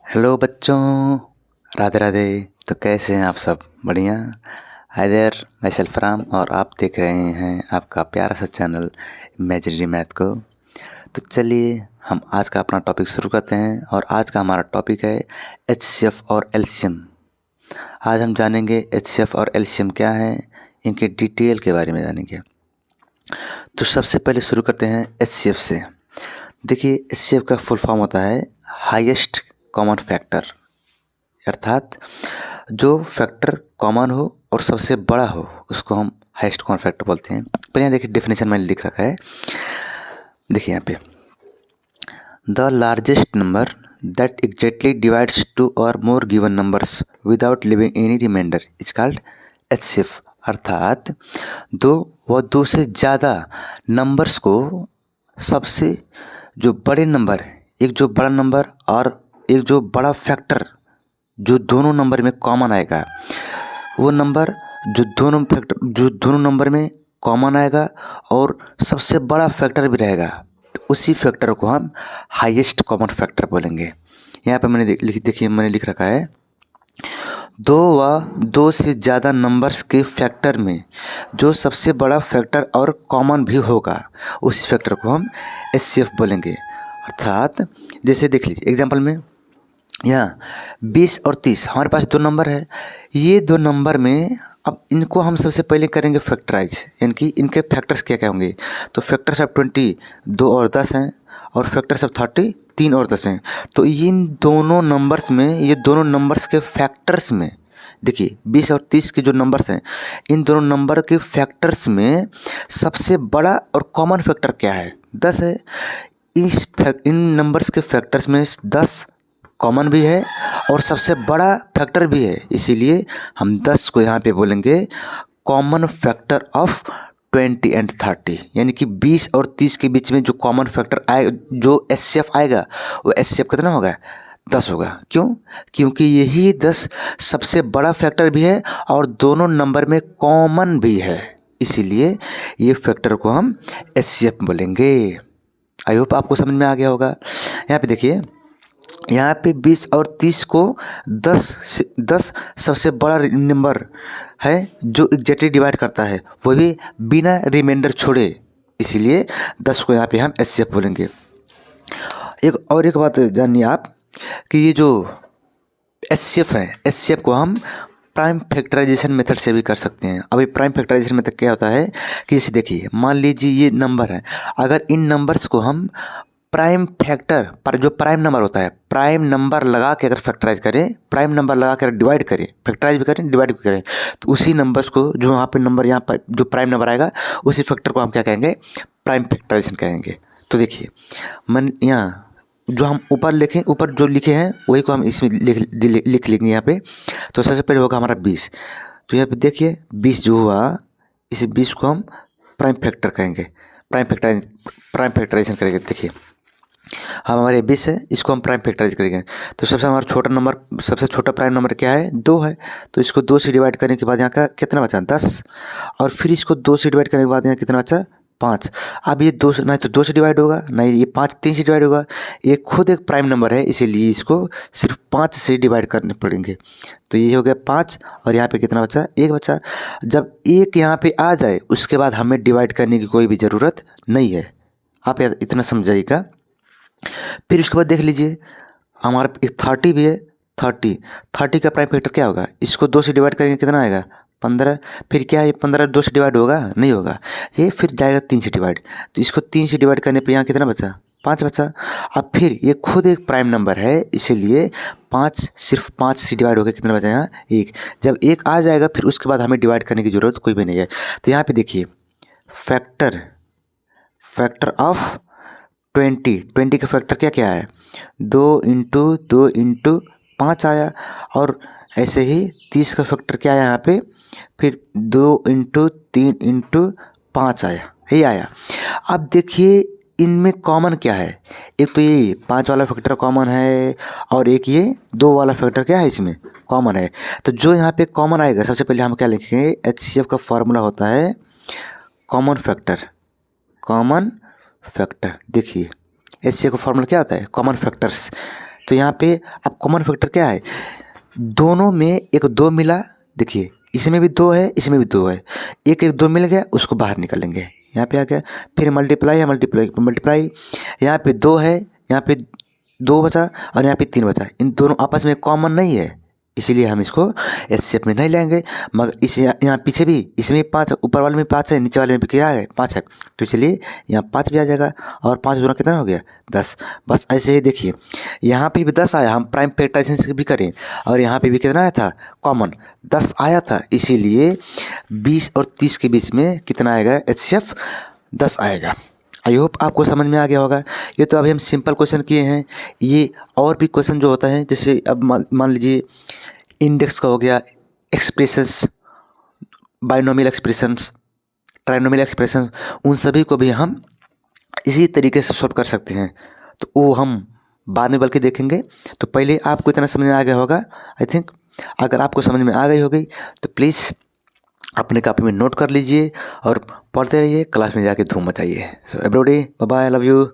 Hello बच्चों, राधे राधे। तो कैसे हैं आप सब? बढ़िया। हाय देयर, मैं सेल्फ राम और आप देख रहे हैं आपका प्यारा सा चैनल इमेजिनरी मैथ को। तो चलिए हम आज का अपना टॉपिक शुरू करते हैं और आज का हमारा टॉपिक है एचसीएफ और एलसीएम। आज हम जानेंगे एचसीएफ और एलसीएम क्या है, इनके डिटेल के बारे में जानेंगे। तो सबसे पहले शुरू करते हैं एचसीएफ से। देखिए, एचसीएफ का फुल फॉर्म होता है हाईएस्ट कॉमन फैक्टर, अर्थात जो फैक्टर कॉमन हो और सबसे बड़ा हो उसको हम हाईएस्ट कॉमन फैक्टर बोलते हैं। पर यहाँ देखिए डेफिनेशन मैंने लिख रखा है, देखिए यहाँ पे the largest number that exactly divides two or more given numbers without leaving any remainder is called HCF. अर्थात दो से ज़्यादा नंबर्स को सबसे जो बड़े नंबर, एक जो बड़ा नंबर और एक जो बड़ा फैक्टर जो दोनों नंबर में कॉमन आएगा, वो नंबर जो दोनों नंबर में कॉमन आएगा और सबसे बड़ा फैक्टर भी रहेगा, तो उसी फैक्टर को हम हाईएस्ट कॉमन फैक्टर बोलेंगे। यहाँ पे मैंने लिख रखा है दो से ज़्यादा नंबर्स के फैक्टर में जो सबसे बड़ा फैक्टर और कॉमन भी होगा उसी फैक्टर को हम एचसीएफ बोलेंगे। अर्थात जैसे देख लीजिए एग्जांपल में, यहाँ 20 और 30 हमारे पास दो नंबर है। ये दो नंबर में अब इनको हम सबसे पहले करेंगे फैक्टराइज, यानी कि इनके फैक्टर्स क्या क्या होंगे। तो फैक्टर्स ऑफ 20 2 और 10 हैं और फैक्टर्स ऑफ 30 3 और 10 हैं। तो इन दोनों नंबर्स में, ये दोनों नंबर्स के फैक्टर्स में देखिए 20 और 30 के जो नंबर्स हैं, इन दोनों नंबर के फैक्टर्स में सबसे बड़ा और कॉमन फैक्टर क्या है? 10 है। इन नंबर्स के फैक्टर्स में 10 कॉमन भी है और सबसे बड़ा फैक्टर भी है, इसीलिए हम 10 को यहाँ पे बोलेंगे कॉमन फैक्टर ऑफ 20 एंड 30। यानी कि 20 और 30 के बीच में जो कॉमन फैक्टर आएगा, जो एचसीएफ आएगा, वो एचसीएफ कितना होगा? 10 होगा। क्यों? क्योंकि यही 10 सबसे बड़ा फैक्टर भी है और दोनों नंबर में कॉमन भी है, इसीलिए ये फैक्टर को हम एचसीएफ बोलेंगे। आई होप आपको समझ में आ गया होगा। यहाँ पे देखिए, यहाँ पे 20 और 30 को 10 सबसे बड़ा नंबर है जो एग्जैक्टली डिवाइड करता है, वो भी बिना रिमाइंडर छोड़े, इसीलिए 10 को यहाँ पे हम एचसीएफ बोलेंगे। एक बात जानिए आप कि ये जो एचसीएफ है, एचसीएफ को हम प्राइम फैक्टराइजेशन मेथड से भी कर सकते हैं। अभी प्राइम फैक्टराइजेशन मेथड क्या होता है कि जैसे देखिए, मान लीजिए ये नंबर है, अगर इन नंबर्स को हम प्राइम फैक्टर पर जो प्राइम नंबर होता है, प्राइम नंबर लगा के अगर फैक्टराइज करें, प्राइम नंबर लगा कर डिवाइड करें, फैक्टराइज भी करें डिवाइड भी करें, तो उसी नंबर्स को जो यहाँ पे नंबर, यहाँ पर जो प्राइम नंबर आएगा उसी फैक्टर को हम क्या कहेंगे? प्राइम फैक्टराइजेशन कहेंगे। तो देखिए, मन यहाँ जो हम ऊपर जो लिखे हैं वही को हम इसमें लिख लेंगे यहाँ पे। तो सबसे पहले होगा हमारा 20। तो यहाँ पे देखिए 20 जो हुआ, इस 20 को हम प्राइम फैक्टर कहेंगे, प्राइम फैक्टराइजेशन करेंगे। देखिए हमारे 20 है, इसको हम प्राइम फैक्टराइज करेंगे। तो सबसे छोटा प्राइम नंबर क्या है? 2 है। तो इसको 2 से डिवाइड करने के बाद यहाँ का कितना बचा? 10। और फिर इसको 2 से डिवाइड करने के बाद यहाँ कितना बचा? 5। अब ये 2 से नहीं तो 2 से डिवाइड होगा, नहीं ये 5 3 से डिवाइड होगा। ये खुद एक प्राइम नंबर है, इसीलिए इसको सिर्फ 5 से डिवाइड करने पड़ेंगे। तो ये हो गया 5 और यहाँ पे कितना बचा? 1 बचा। जब 1 यहाँ पे आ जाए उसके बाद हमें डिवाइड करने की कोई भी ज़रूरत नहीं है। आप इतना समझाइएगा। फिर उसके बाद देख लीजिए, हमारा एक 30 भी है। 30 का प्राइम फैक्टर क्या होगा? इसको 2 से डिवाइड करेंगे कितना आएगा? 15। फिर क्या है, 15 2 से डिवाइड होगा? नहीं होगा, ये फिर जाएगा 3 से डिवाइड। तो इसको 3 से डिवाइड करने पे यहाँ कितना बचा? 5 बचा। अब फिर ये खुद एक प्राइम नंबर है, इसीलिए 5 सिर्फ 5 से डिवाइड होकर कितना बचा? यहाँ 1। जब 1 आ जाएगा फिर उसके बाद हमें डिवाइड करने की ज़रूरत कोई भी नहीं है। तो यहाँ पे देखिए फैक्टर ऑफ 20 का फैक्टर क्या क्या है? 2 × 5 आया। और ऐसे ही 30 का फैक्टर क्या आया यहाँ पे? फिर 2 × 3 × 5 आया, यही आया। अब देखिए इनमें कॉमन क्या है? एक तो ये 5 वाला फैक्टर कॉमन है और एक ये 2 वाला फैक्टर क्या है इसमें कॉमन है। तो जो यहाँ पे कॉमन आएगा, सबसे पहले हम क्या लिखेंगे? एचसीएफ का फॉर्मूला होता है कॉमन फैक्टर। देखिए एचसीएफ का फॉर्मूला क्या होता है? Common factors. तो यहाँ पे अब कॉमन फैक्टर क्या है, दोनों में एक 2 मिला, देखिए इसमें भी 2 है, इसमें भी 2 है, एक 2 मिल गया, उसको बाहर निकालेंगे, यहाँ पे आ गया, फिर मल्टीप्लाई है, मल्टीप्लाई यहाँ पे 2 है, यहाँ पे 2 बचा और यहाँ पे 3 बचा, इन दोनों आपस में कॉमन नहीं है, इसीलिए हम इसको एचसीएफ में नहीं लेंगे। मगर इस यहाँ पीछे भी इसमें 5, ऊपर वाले में 5 है, नीचे वाले में भी क्या है 5 है, तो इसलिए यहाँ 5 भी आ जाएगा और 5 गुना कितना हो गया 10। बस ऐसे ही देखिए यहाँ पे भी 10 आया, हम प्राइम फैक्टराइजेशन से भी करें और यहाँ पे भी कितना आया था कॉमन 10 आया था, इसीलिए 20 और 30 के बीच में कितना आएगा एचसीएफ 10 आएगा। आई होप आपको समझ में आ गया होगा। ये तो अभी हम सिंपल क्वेश्चन किए हैं, ये और भी क्वेश्चन जो होता है जैसे अब मान लीजिए इंडेक्स का हो गया, expressions, binomial expressions, trinomial expressions, उन सभी को भी हम इसी तरीके से सॉल्व कर सकते हैं, तो वो हम बाद में बल्कि देखेंगे। तो पहले आपको इतना समझ में आ गया होगा आई थिंक। अगर आपको समझ में आ गई होगी तो प्लीज़ अपने कॉपी में नोट कर लीजिए और पढ़ते रहिए, क्लास में जाके धूम मचाइए। So everybody bye bye, I love you.